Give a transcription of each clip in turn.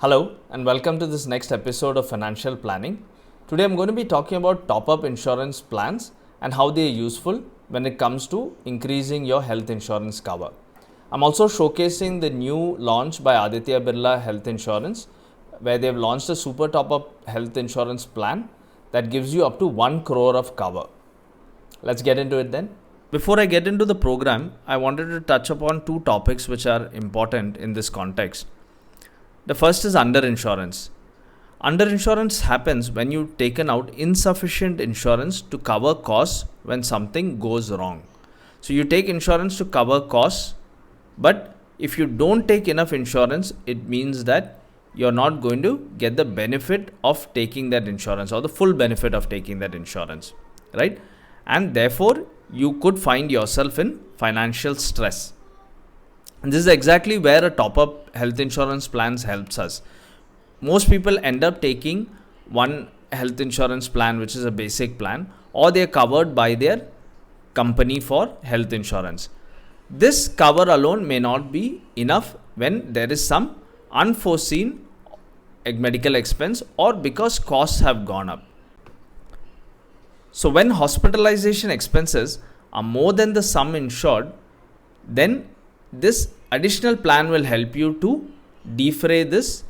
Hello and welcome to this next episode of Financial Planning. Today I'm going to be talking about top-up insurance plans and how they are useful when it comes to increasing your health insurance cover. I'm also showcasing the new launch by Aditya Birla Health Insurance, where they've launched a super top-up health insurance plan that gives you up to 1 crore of cover. Let's get into it then. Before I get into the program, I wanted to touch upon two topics which are important in this context. The first is underinsurance. Underinsurance happens when you've taken out insufficient insurance to cover costs when something goes wrong. So you take insurance to cover costs, but if you don't take enough insurance, it means that you're not going to get the benefit of taking that insurance or the full benefit of taking that insurance, right? And therefore, you could find yourself in financial stress. And this is exactly where a top-up health insurance plans helps us. Most people end up taking one health insurance plan, which is a basic plan, or they are covered by their company for health insurance. This cover alone may not be enough when there is some unforeseen medical expense or because costs have gone up. So when hospitalization expenses are more than the sum insured, then this additional plan will help you to defray this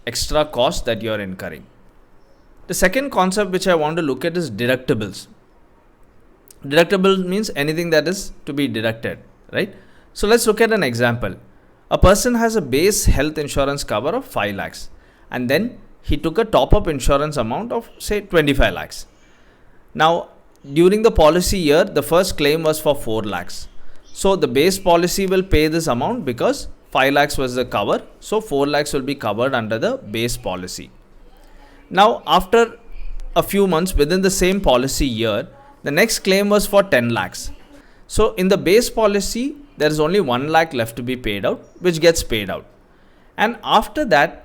extra cost that you are incurring. The second concept which I want to look at is deductibles. Deductible means anything that is to be deducted, right? So let's look at an example. A person has a base health insurance cover of 5 lakhs and then he took a top-up insurance amount of say 25 lakhs. Now, during the policy year, the first claim was for 4 lakhs. So the base policy will pay this amount because 5 lakhs was the cover. So 4 lakhs will be covered under the base policy. Now after a few months within the same policy year, the next claim was for 10 lakhs. So in the base policy, there is only 1 lakh left to be paid out, which gets paid out. And after that,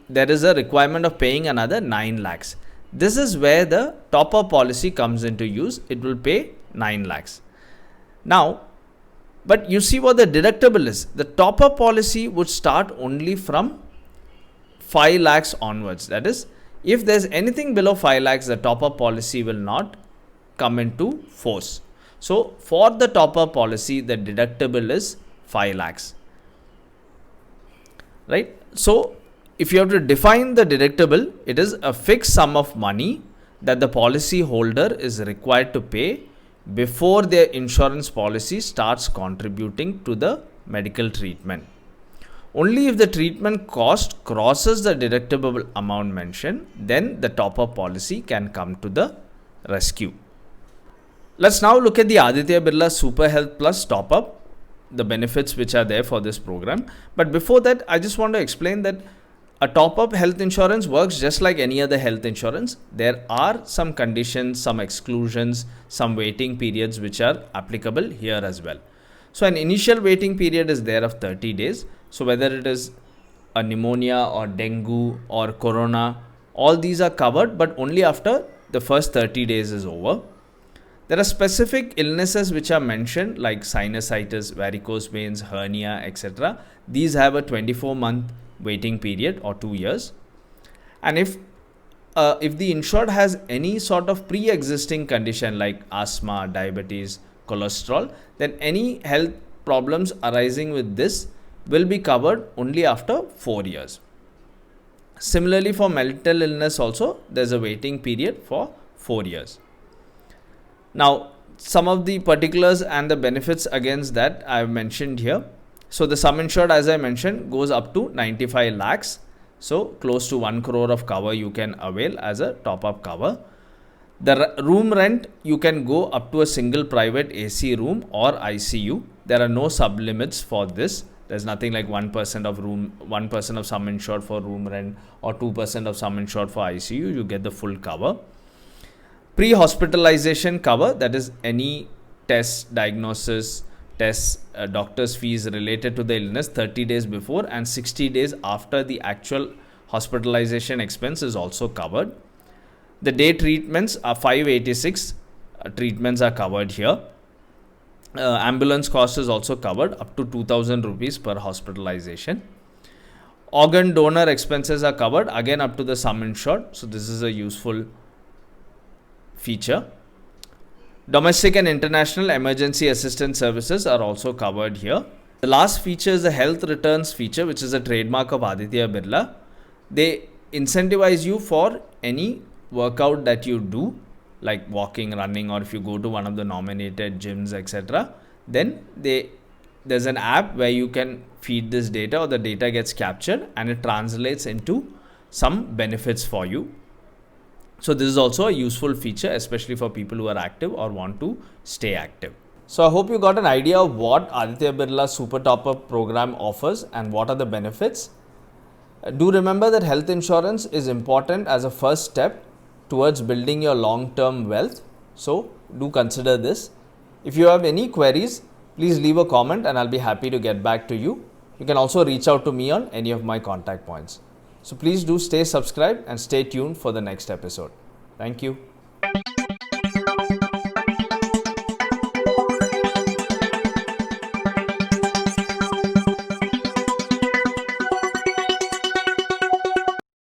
there is a requirement of paying another 9 lakhs. This is where the top-up policy comes into use. It will pay 9 lakhs. Now, but you see what the deductible is. The top-up policy would start only from 5 lakhs onwards. That is, if there's anything below 5 lakhs, the top-up policy will not come into force. So for the top-up policy, the deductible is 5 lakhs. Right? So if you have to define the deductible, it is a fixed sum of money that the policy holder is required to pay before their insurance policy starts contributing to the medical treatment. Only if the treatment cost crosses the deductible amount mentioned, then the top-up policy can come to the rescue. Let's now look at the Aditya Birla Super Health Plus top-up, the benefits which are there for this program. But before that, I just want to explain that a top-up health insurance works just like any other health insurance. There are some conditions, some exclusions, some waiting periods which are applicable here as well. So an initial waiting period is there of 30 days. So whether it is a pneumonia or dengue or corona, all these are covered, but only after the first 30 days is over. There are specific illnesses which are mentioned like sinusitis, varicose veins, hernia, etc. These have a 24-month waiting period or 2 years. And if the insured has any sort of pre-existing condition like asthma, diabetes, cholesterol, then any health problems arising with this will be covered only after 4 years. Similarly, for mental illness also, there's a waiting period for 4 years. Now, some of the particulars and the benefits against that I have mentioned here. So the sum insured, as I mentioned, goes up to 95 lakhs. So close to 1 crore of cover you can avail as a top-up cover. The room rent, you can go up to a single private AC room or ICU. There are no sub-limits for this. There's nothing like 1% of 1% of sum insured for room rent or 2% of sum insured for ICU. You get the full cover. Pre-hospitalization cover, that is any test, diagnosis, doctor's fees related to the illness 30 days before and 60 days after the actual hospitalization expense is also covered. The day treatments are 586 treatments are covered here. Ambulance cost is also covered up to 2000 rupees per hospitalization. Organ donor expenses are covered, again up to the sum insured. So this is a useful feature. Domestic and international emergency assistance services are also covered here. The last feature is the health returns feature, which is a trademark of Aditya Birla. They incentivize you for any workout that you do, like walking, running, or if you go to one of the nominated gyms, etc. Then there's an app where you can feed this data, or the data gets captured and it translates into some benefits for you. So this is also a useful feature, especially for people who are active or want to stay active. So I hope you got an idea of what Aditya Birla Super Top-Up program offers and what are the benefits. Do remember that health insurance is important as a first step towards building your long-term wealth. So do consider this. If you have any queries, please leave a comment and I'll be happy to get back to you. You can also reach out to me on any of my contact points. So please do stay subscribed and stay tuned for the next episode. Thank you.